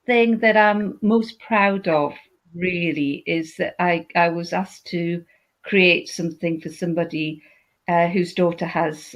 thing that I'm most proud of really is that I was asked to create something for somebody whose daughter has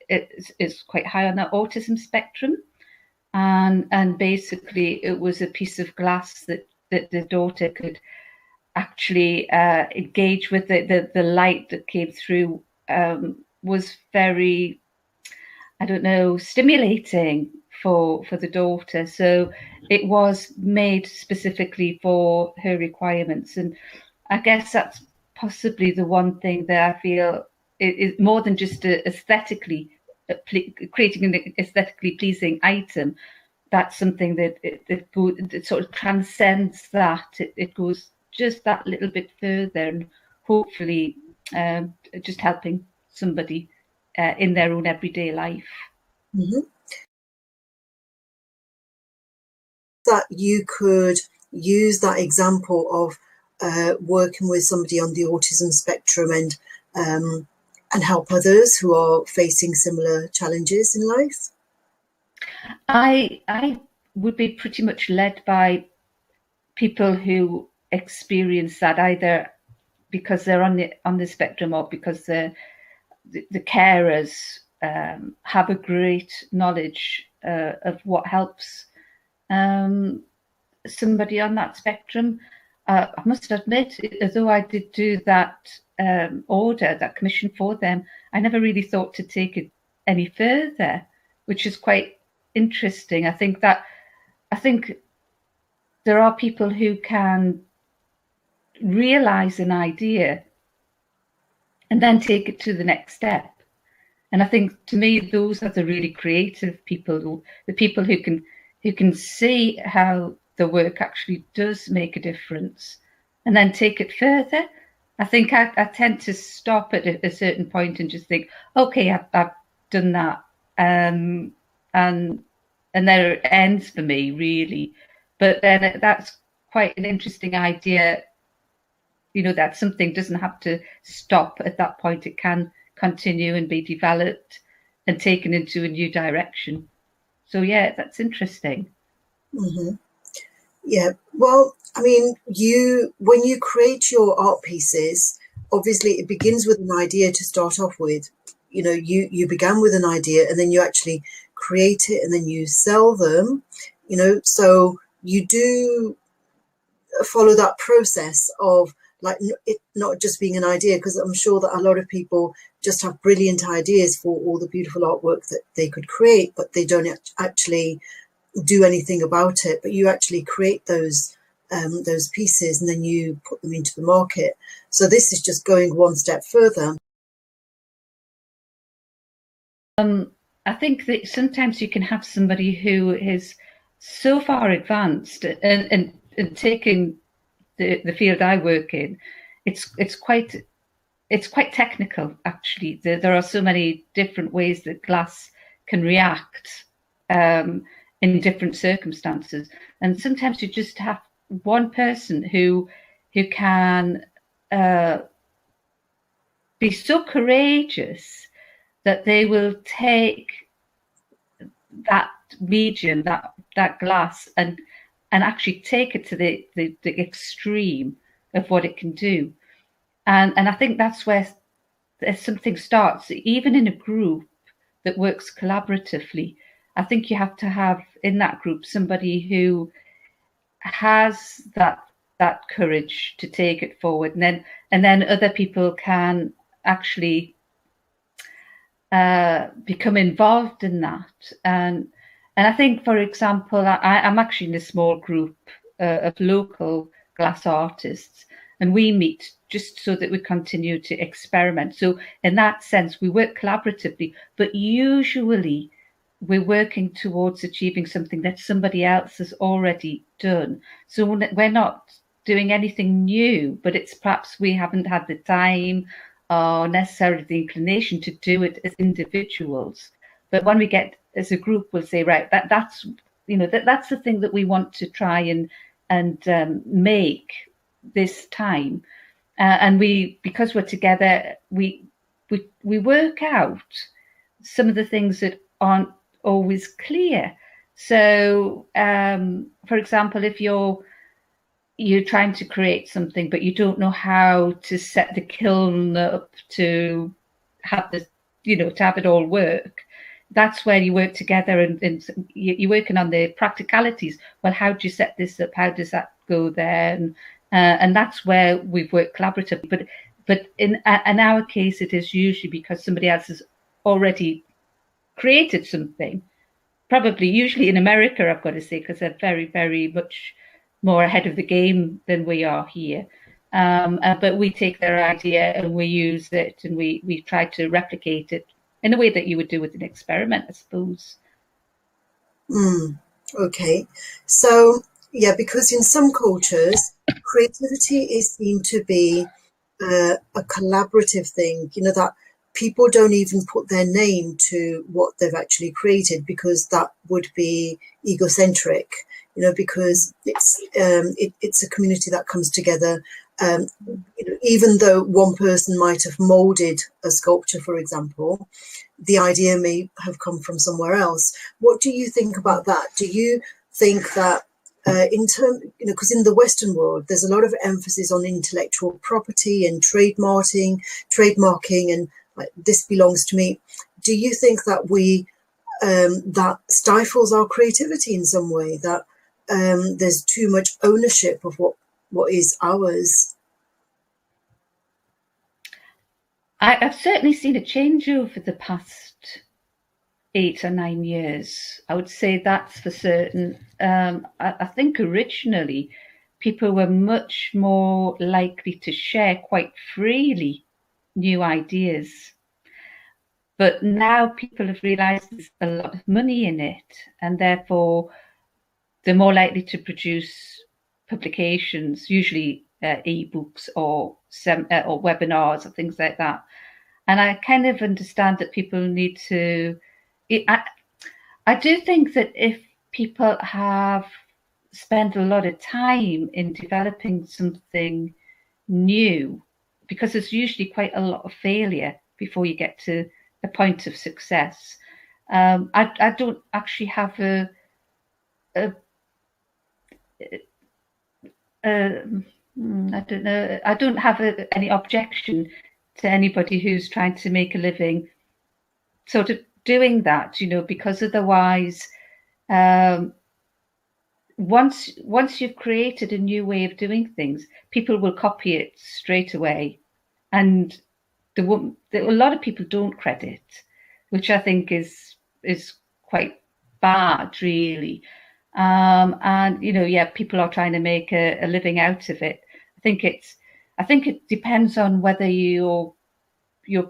is quite high on the autism spectrum, and basically it was a piece of glass that the daughter could actually engage with. The light that came through was very, I don't know, stimulating for the daughter. So it was made specifically for her requirements, and I guess that's possibly the one thing that I feel is more than just aesthetically creating an aesthetically pleasing item. That's something that it sort of transcends that. It goes just that little bit further, and hopefully just helping somebody in their own everyday life. Mm-hmm. That you could use that example of working with somebody on the autism spectrum and help others who are facing similar challenges in life? I would be pretty much led by people who experience that either because they're on the spectrum or because the carers have a great knowledge of what helps somebody on that spectrum. I must admit, although I did do that order, that commission for them, I never really thought to take it any further, which is quite interesting. I think there are people who can realize an idea and then take it to the next step. And I think to me, those are the really creative people, the people who can see how the work actually does make a difference and then take it further. I think I tend to stop at a certain point and just think, okay, I've done that. And there it ends for me, really. But then that's quite an interesting idea, that something doesn't have to stop at that point. It can continue and be developed and taken into a new direction. So yeah, that's interesting. Mm-hmm. Yeah, well, I mean, when you create your art pieces, obviously it begins with an idea to start off with. You began with an idea and then you actually create it and then you sell them, so you do follow that process of like it not just being an idea, because I'm sure that a lot of people just have brilliant ideas for all the beautiful artwork that they could create, but they don't actually do anything about it. But you actually create those pieces and then you put them into the market. So this is just going one step further. I think that sometimes you can have somebody who is so far advanced and taking the field I work in, it's quite technical actually. There are so many different ways that glass can react in different circumstances, and sometimes you just have one person who can be so courageous that they will take that medium, that glass, and actually take it to the extreme of what it can do. And I think that's where something starts, even in a group that works collaboratively. I think you have to have in that group somebody who has that courage to take it forward, and then other people can actually become involved in that. And I think, for example, I'm actually in a small group of local glass artists, and we meet just so that we continue to experiment. So in that sense, we work collaboratively, but usually we're working towards achieving something that somebody else has already done. So we're not doing anything new, but it's perhaps we haven't had the time or necessarily the inclination to do it as individuals. But when we get as a group, we'll say, right, that's that's the thing that we want to try and make this time. And because we're together, we work out some of the things that aren't always clear. So, for example, if you're trying to create something, but you don't know how to set the kiln up to have the, to have it all work. That's where you work together, and you're working on the practicalities. Well, how do you set this up? How does that go there? And that's where we've worked collaboratively. But in our case, it is usually because somebody else has already created something. Probably, usually in America, I've got to say, because they're very, very much more ahead of the game than we are here. But we take their idea and we use it, and we try to replicate it in a way that you would do with an experiment, I suppose. Okay. So, yeah, because in some cultures, creativity is seen to be a collaborative thing, that people don't even put their name to what they've actually created because that would be egocentric, because it's a community that comes together. Even though one person might have molded a sculpture, for example, the idea may have come from somewhere else. What do you think about that? Do you think that because in the Western world, there's a lot of emphasis on intellectual property and trademarking, and like, this belongs to me. Do you think that that stifles our creativity in some way? That there's too much ownership of what is ours? I've certainly seen a change over the past 8 or 9 years. I would say that's for certain. I think originally people were much more likely to share quite freely new ideas. But now people have realised there's a lot of money in it, and therefore they're more likely to produce publications, usually ebooks or webinars or things like that. And I kind of understand that people need to. I do think that if people have spent a lot of time in developing something new, because there's usually quite a lot of failure before you get to a point of success. I don't actually have I don't know. I don't have any objection to anybody who's trying to make a living sort of doing that, because otherwise, once you've created a new way of doing things, people will copy it straight away, and a lot of people don't credit, which I think is quite bad, really. And people are trying to make a living out of it. I think it depends on whether you're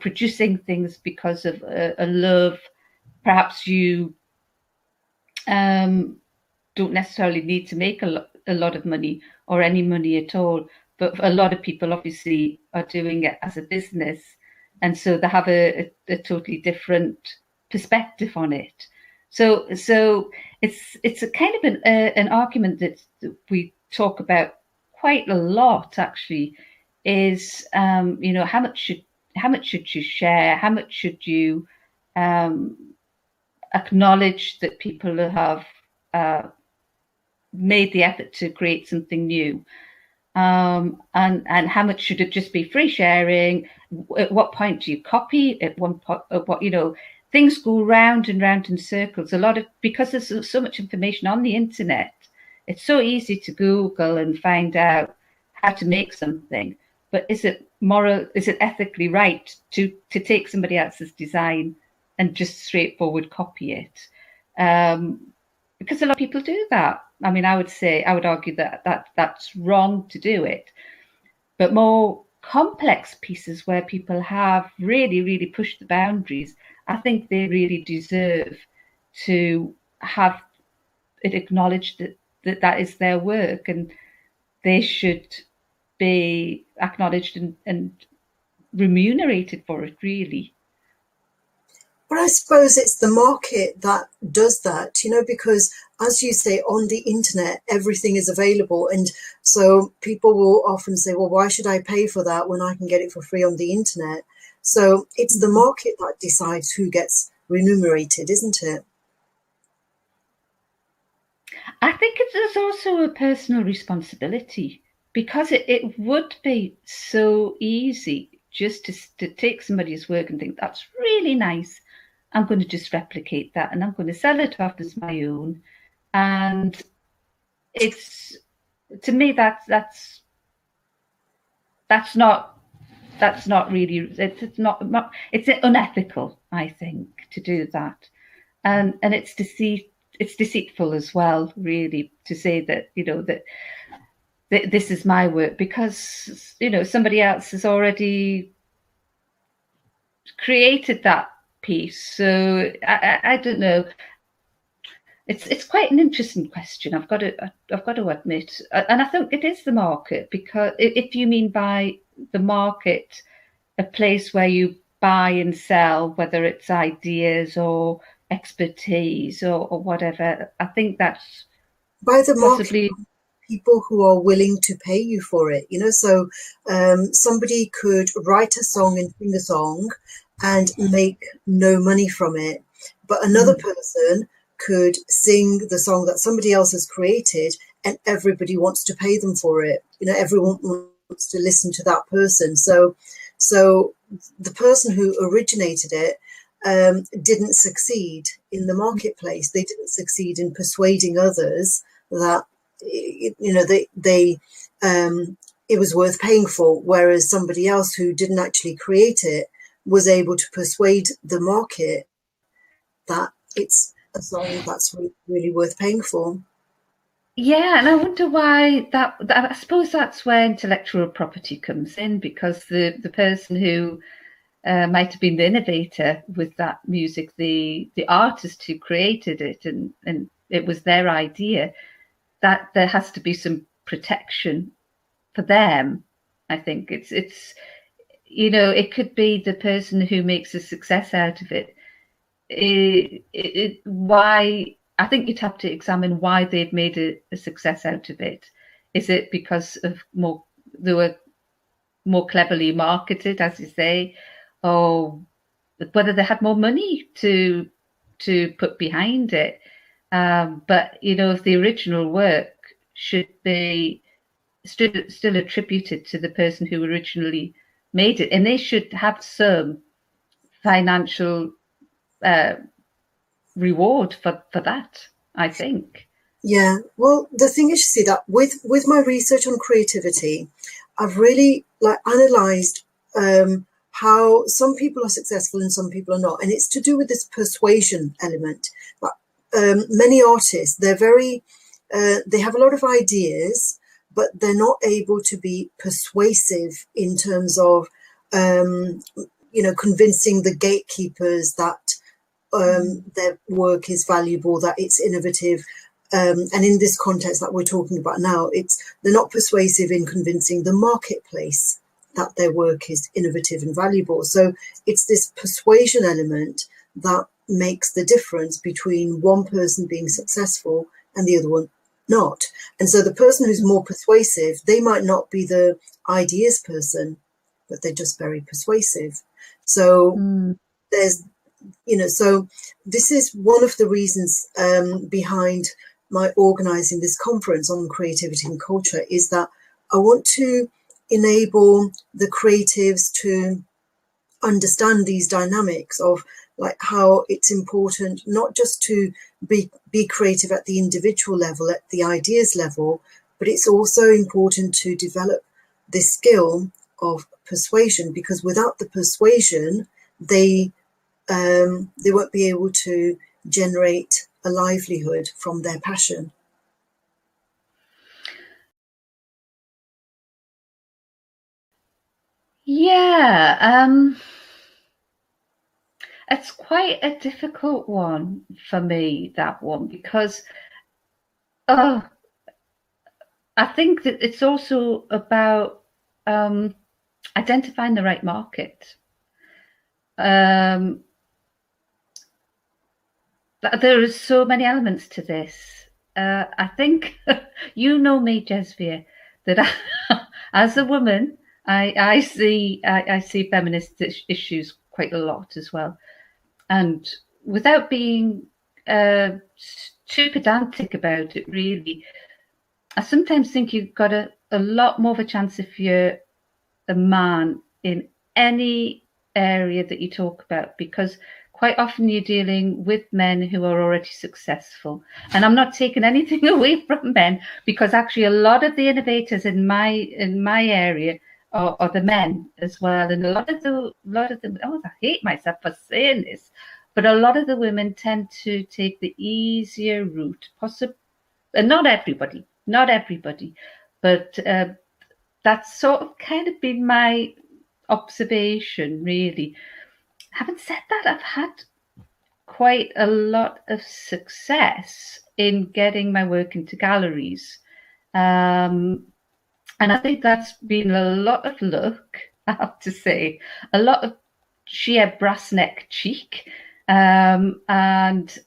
producing things because of a love. Perhaps you don't necessarily need to make a lot of money or any money at all. But a lot of people obviously are doing it as a business, and so they have a totally different perspective on it. So it's a kind of an argument that we talk about quite a lot. Actually, is how much should you share? How much should you acknowledge that people have made the effort to create something new? And how much should it just be free sharing? At what point do you copy? At what things go round and round in circles. Because there's so much information on the internet, it's so easy to Google and find out how to make something. But is it ethically right to take somebody else's design and just straightforward copy it? Because a lot of people do that. I mean, I would argue that that's wrong to do it. But more complex pieces where people have really, really pushed the boundaries, I think they really deserve to have it acknowledged that is their work, and they should be acknowledged and remunerated for it, really. But I suppose it's the market that does that, because as you say, on the internet, everything is available. And so people will often say, well, why should I pay for that when I can get it for free on the internet? So it's the market that decides who gets remunerated, isn't it? I think there's also a personal responsibility because it would be so easy just to take somebody's work and think that's really nice. I'm going to just replicate that and I'm going to sell it off as my own. And it's to me that's not really it's unethical, I think, to do that. And it's deceitful as well, really, to say that this is my work because somebody else has already created that piece. So I don't know. It's quite an interesting question. I've got to admit, and I think it is the market, because if you mean by the market a place where you buy and sell, whether it's ideas or expertise or whatever, I think that's By the market, possibly. people who are willing to pay you for it, so somebody could write a song and sing a song and make no money from it, but another person could sing the song that somebody else has created and everybody wants to pay them for it. Everyone wants to listen to that person. So the person who originated it didn't succeed in the marketplace. They didn't succeed in persuading others that it was worth paying for, whereas somebody else who didn't actually create it was able to persuade the market that it's a song that's really, really worth paying for. Yeah, and I wonder why I suppose that's where intellectual property comes in, because the person who might have been the innovator with that music, the artist who created it, and it was their idea, that there has to be some protection for them. I think it's it could be the person who makes a success out of it. Why? I think you'd have to examine why they've made a success out of it. Is it because of they were more cleverly marketed, as you say, or whether they had more money to put behind it? But if the original work should be still attributed to the person who originally made it, and they should have some financial reward for that, I think. Yeah, well, the thing is, you see, that with my research on creativity, I've really analyzed how some people are successful and some people are not, and it's to do with this persuasion element. But many artists, they have a lot of ideas, but they're not able to be persuasive in terms of convincing the gatekeepers that their work is valuable, that it's innovative. And in this context that we're talking about now, they're not persuasive in convincing the marketplace that their work is innovative and valuable. So it's this persuasion element that makes the difference between one person being successful and the other one not. And so the person who's more persuasive, they might not be the ideas person, but they're just very persuasive. So so this is one of the reasons behind my organizing this conference on creativity and culture, is that I want to enable the creatives to understand these dynamics of how it's important not just to be creative at the individual level, at the ideas level, but it's also important to develop this skill of persuasion, because without the persuasion, they won't be able to generate a livelihood from their passion. Yeah, it's quite a difficult one for me, that one, because I think that it's also about identifying the right market. There are so many elements to this. I think me, Jesvir, that as a woman, I see feminist issues quite a lot as well, and without being too pedantic about it, really. I sometimes think you've got a lot more of a chance if you're a man in any area that you talk about, because quite often you're dealing with men who are already successful. And I'm not taking anything away from men, because actually a lot of the innovators in my area are the men as well. And a lot of the oh, I hate myself for saying this, but a lot of the women tend to take the easier route, possibly, and not everybody, but that's sort of kind of been my observation, really. Having said that, I've had quite a lot of success in getting my work into galleries. And I think that's been a lot of luck, I have to say, a lot of sheer brass neck cheek. And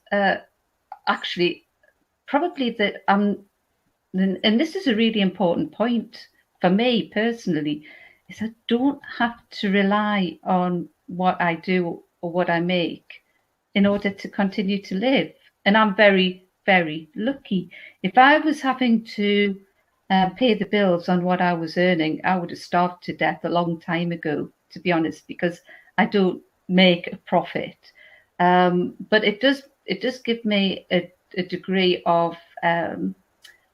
actually, probably that and this is a really important point for me personally, is I don't have to rely on what I do or what I make in order to continue to live. And I'm very, very lucky. If I was having to pay the bills on what I was earning, I would have starved to death a long time ago, to be honest, because I don't make a profit. But it does give me a degree of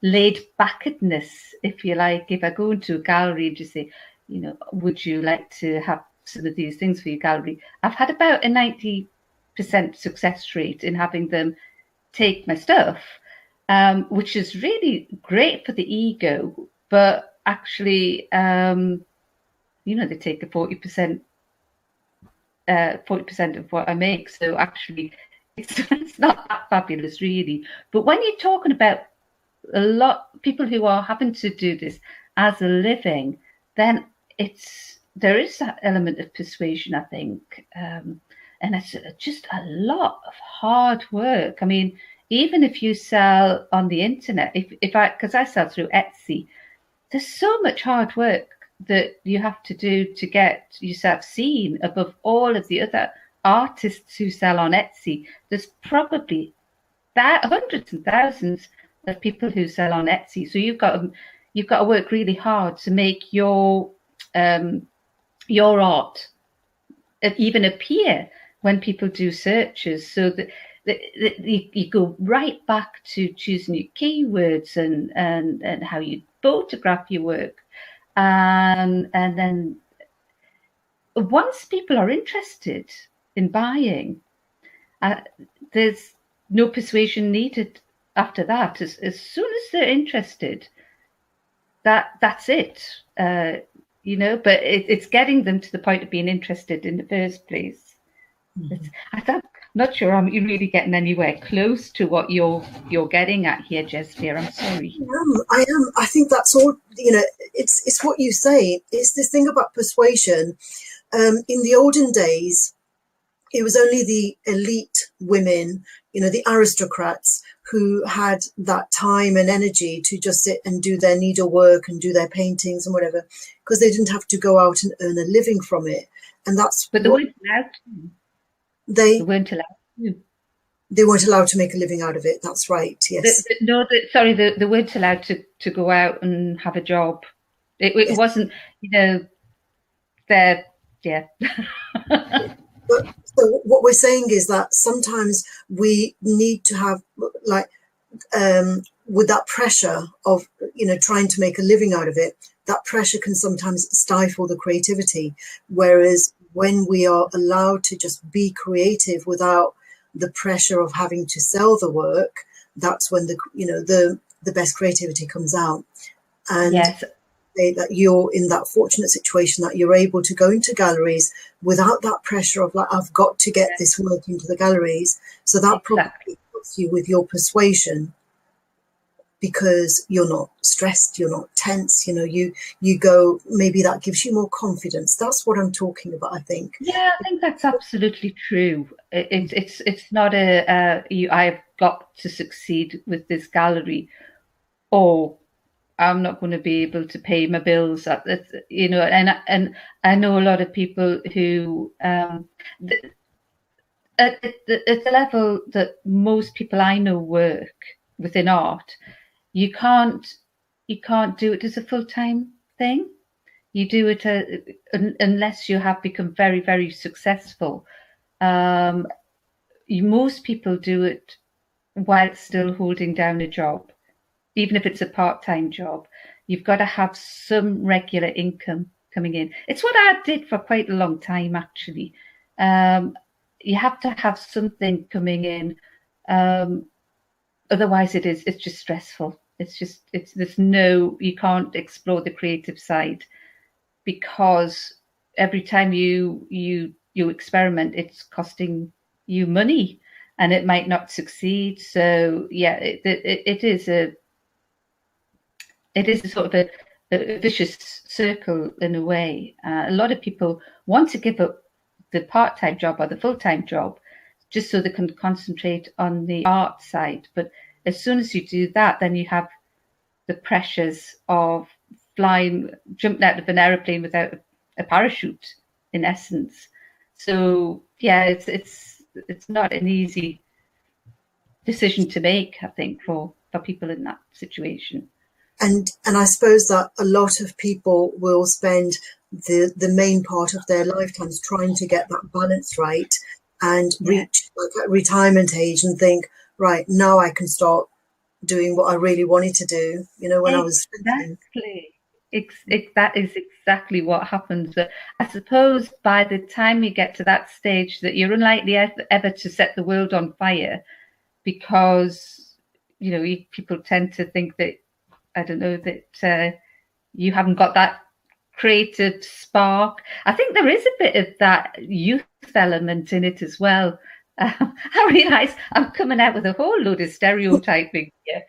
laid backness, if you like. If I go into a gallery and just say, would you like to have some of these things for your gallery? I've had about a 90% success rate in having them take my stuff, which is really great for the ego. But actually, they take a 40% of what I make. So actually, it's not that fabulous, really. But when you're talking about a lot of people who are having to do this as a living, then there is that element of persuasion, I think, and it's just a lot of hard work. I mean, even if you sell on the internet, because I sell through Etsy, there's so much hard work that you have to do to get yourself seen above all of the other artists who sell on Etsy. There's probably hundreds and thousands of people who sell on Etsy. So you've got to work really hard to make your art even appear when people do searches. So that you go right back to choosing your keywords and how you photograph your work, and then once people are interested in buying, there's no persuasion needed after that. As soon as they're interested, that's it. But it's getting them to the point of being interested in the first place. Mm-hmm. I'm not sure I'm really getting anywhere close to what you're getting at here, Jesvir. I'm sorry. I am. I think that's all. It's what you say. It's this thing about persuasion. In the olden days, it was only the elite women, the aristocrats, who had that time and energy to just sit and do their needlework and do their paintings and whatever, because they didn't have to go out and earn a living from it. And that's but they weren't allowed to. They weren't allowed to. They weren't allowed to make a living out of it. That's right. Yes. They weren't allowed to go out and have a job. It wasn't, their, yeah. But so what we're saying is that sometimes we need to have, with that pressure of, trying to make a living out of it, that pressure can sometimes stifle the creativity. Whereas when we are allowed to just be creative without the pressure of having to sell the work, that's when the best creativity comes out. And yes. That you're in that fortunate situation that you're able to go into galleries without that pressure of I've got to get this work into the galleries. So that probably helps you with your persuasion, because you're not stressed, you're not tense, you go, maybe that gives you more confidence. That's what I'm talking about, I think. Yeah, I think that's absolutely true. It's not I've got to succeed with this gallery, or I'm not going to be able to pay my bills. And I know a lot of people who, at the level that most people I know work within art, you can't do it as a full-time thing. You do it unless you have become very, very successful. Most people do it while still holding down a job, even if it's a part-time job. You've got to have some regular income coming in. It's what I did for quite a long time, actually. You have to have something coming in. Otherwise, it's just stressful. You can't explore the creative side, because every time you experiment, it's costing you money, and it might not succeed. So yeah, it is a sort of a vicious circle in a way. A lot of people want to give up the part-time job or the full-time job just so they can concentrate on the art side. But as soon as you do that, then you have the pressures of jumping out of an aeroplane without a parachute, in essence. So yeah, it's not an easy decision to make, I think, for people in that situation. And I suppose that a lot of people will spend the main part of their lifetimes trying to get that balance right, and reach like at retirement age and think, right, now I can start doing what I really wanted to do, when I was 15. That is exactly what happens. But I suppose by the time you get to that stage, that you're unlikely ever to set the world on fire, because people tend to think that, I don't know, that you haven't got that creative spark. I think there is a bit of that youth element in it as well. I realise I'm coming out with a whole load of stereotyping here.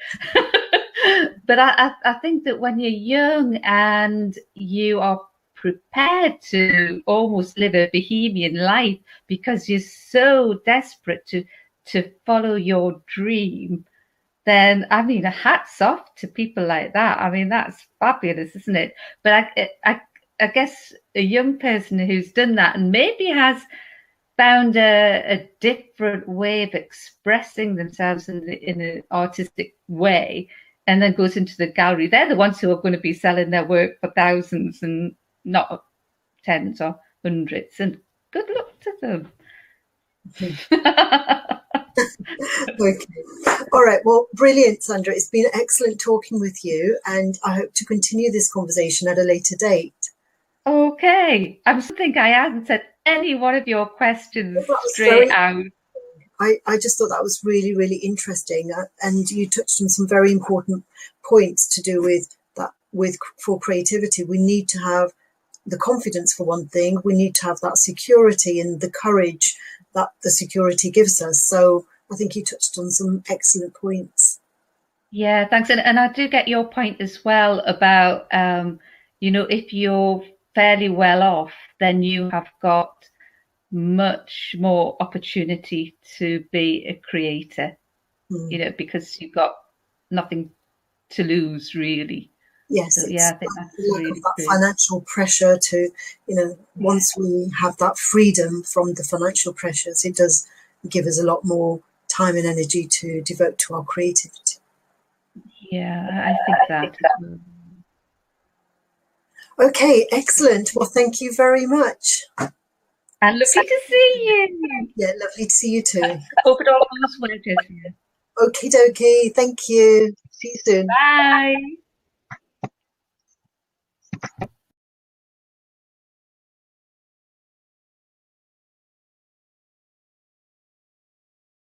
But I think that when you're young and you are prepared to almost live a bohemian life because you're so desperate to follow your dream, then, I mean, hats off to people like that. I mean, that's fabulous, isn't it? But I guess a young person who's done that and maybe has found a different way of expressing themselves in an artistic way, and then goes into the gallery, they're the ones who are going to be selling their work for thousands and not tens or hundreds. And good luck to them. Okay. All right. Well, brilliant, Sandra. It's been excellent talking with you, and I hope to continue this conversation at a later date. Okay. I think I answered any one of your questions straight out. I just thought that was really, really interesting, and you touched on some very important points to do with that. For creativity, we need to have the confidence, for one thing. We need to have that security and the courage that the security gives us. So I think you touched on some excellent points. Yeah, thanks. And I do get your point as well about, if you're fairly well off, then you have got much more opportunity to be a creator, because you've got nothing to lose, really. Yes, so, yeah, I think that's really that financial pressure to, once we have that freedom from the financial pressures, it does give us a lot more time and energy to devote to our creativity. Yeah, I think that as well. Okay, excellent. Well, thank you very much. And lovely to see you. Yeah, lovely to see you too. I hope it all goes well, Jesvir. Okie dokie. Thank you. See you soon. Bye.